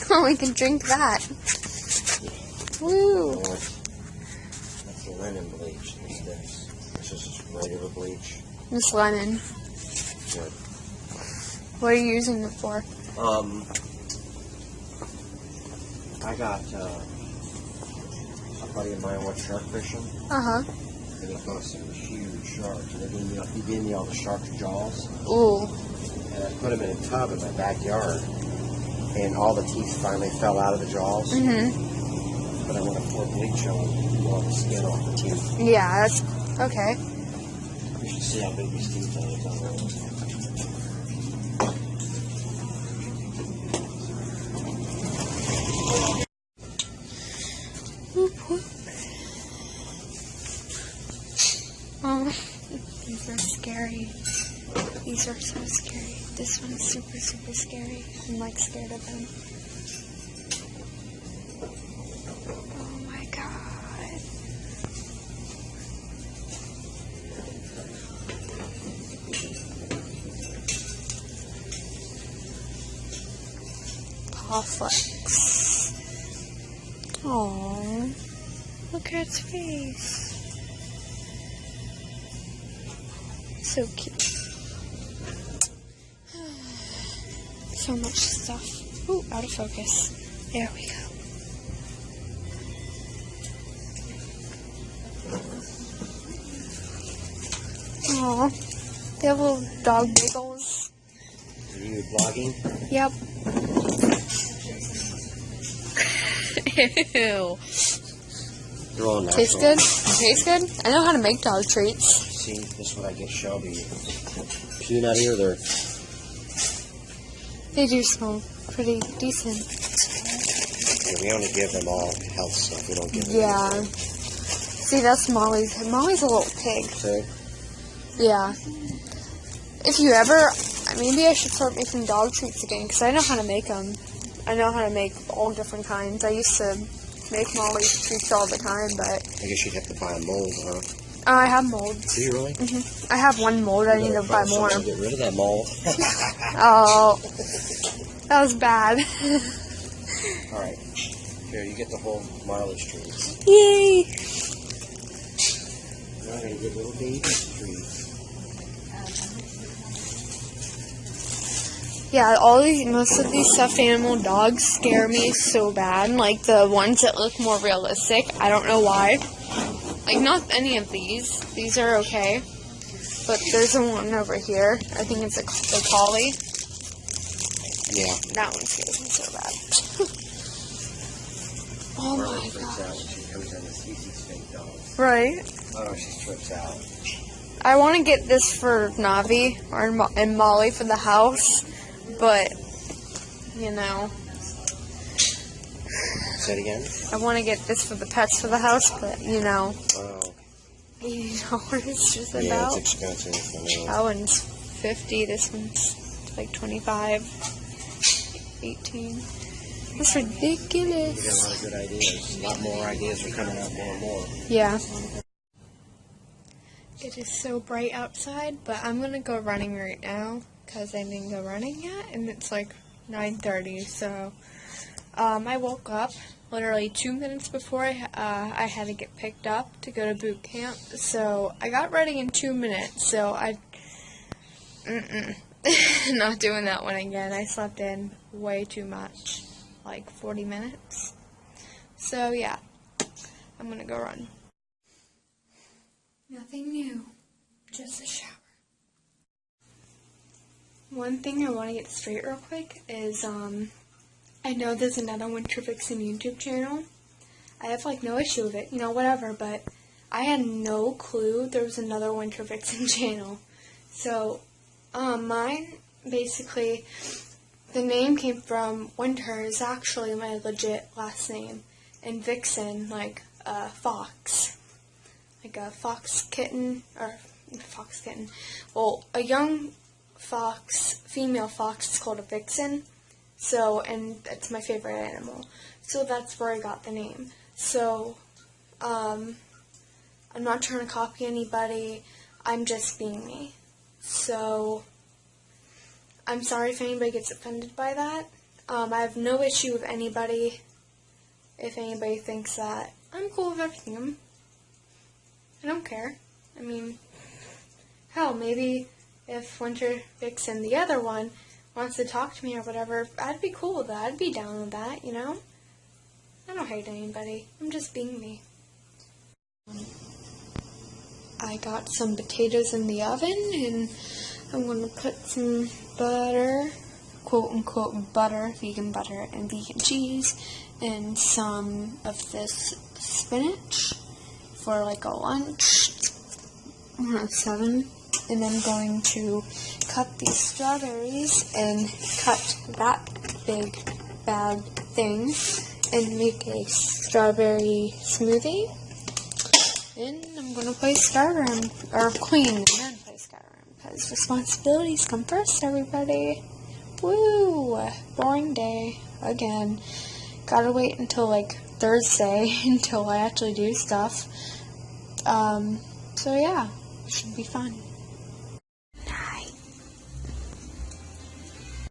We can drink that. Woo! That's the lemon bleach. It's this. This is just regular bleach. This lemon. Good. What are you using it for? I got a buddy of mine went shark fishing. Uh-huh. And he caught some huge sharks. And he gave me all the shark's jaws. Ooh. And I put them in a tub in my backyard. And all the teeth finally fell out of the jaws. Mm-hmm. But I want to pour bleach on all the skin off the teeth. Yeah, that's okay. You should see how big these teeth are. Oh, these are scary. These are so scary. This one's super, super scary. I'm like scared of them. Oh my god. Pawflex. Aww. Look at its face. So cute. So much stuff. Ooh, out of focus. There we go. Aww. They have little dog bagels. Are you vlogging? Yep. Ew. They're all natural. Tastes good? Tastes good? I know how to make dog treats. See, this is what I get Shelby. Peanut either. They do smell pretty decent. Yeah, we only give them all health stuff. We don't give them Yeah. anything. See, that's Molly's. Molly's a little pig. See? Yeah. If you ever, maybe I should start making dog treats again, because I know how to make them. I know how to make all different kinds. I used to make Molly's treats all the time, but I guess you'd have to buy a mold, huh? I have molds. Do you really? I have one mold. I need to buy more. Get rid of that mold. Oh, that was bad. All right. Here, you get the whole Marley's trees. Yay! Now I'm going to get little baby trees. Yeah, most of these stuffed animal dogs scare me so bad. Like the ones that look more realistic. I don't know why. Like not any of these. These are okay. But there's a one over here. I think it's a collie. Yeah. That one scares me so bad. Oh Marley my freaks out god. when she comes on the CC's fake dogs. Right. Oh, she trips out. I want to get this for Navi and Molly for the house. But, you know. Say it again? I want to get this for the pets for the house, but, you know. Oh. $80 just about. Yeah, it's expensive. I know. That one's $50. This one's like $25, $18. That's You got a ridiculous. lot of good ideas. A lot more ideas are coming out more and more. Yeah. It is so bright outside, but I'm going to go running right now because I didn't go running yet, and it's like 9:30, so I woke up literally 2 minutes before I had to get picked up to go to boot camp, so I got ready in 2 minutes, so not doing that one again. I slept in way too much, like 40 minutes, so yeah, I'm going to go run. Nothing new, just a shower. One thing I want to get straight real quick is, I know there's another Winter Vixen YouTube channel. I have, like, no issue with it, you know, whatever, but I had no clue there was another Winter Vixen channel. So, mine, basically, the name came from Winter is actually my legit last name, and Vixen, like, fox. Like a fox kitten, well, a young fox, female fox is called a vixen, so, and it's my favorite animal, so that's where I got the name. So, I'm not trying to copy anybody, I'm just being me. So, I'm sorry if anybody gets offended by that. I have no issue with anybody. If anybody thinks that, I'm cool with everything. I don't care. I mean, hell, maybe if Winter Vixen, the other one, wants to talk to me or whatever, I'd be cool with that. I'd be down with that, you know? I don't hate anybody. I'm just being me. I got some potatoes in the oven, and I'm going to put some butter, quote-unquote butter, vegan butter, and vegan cheese, and some of this spinach for like a lunch. I don't know, 7. And I'm going to cut these strawberries and cut that big bag thing and make a strawberry smoothie. And I'm going to play Skyrim, or Queen, and then play Skyrim, because responsibilities come first, everybody. Woo! Boring day, again. Gotta wait until, like, Thursday until I actually do stuff. So yeah, should be fun.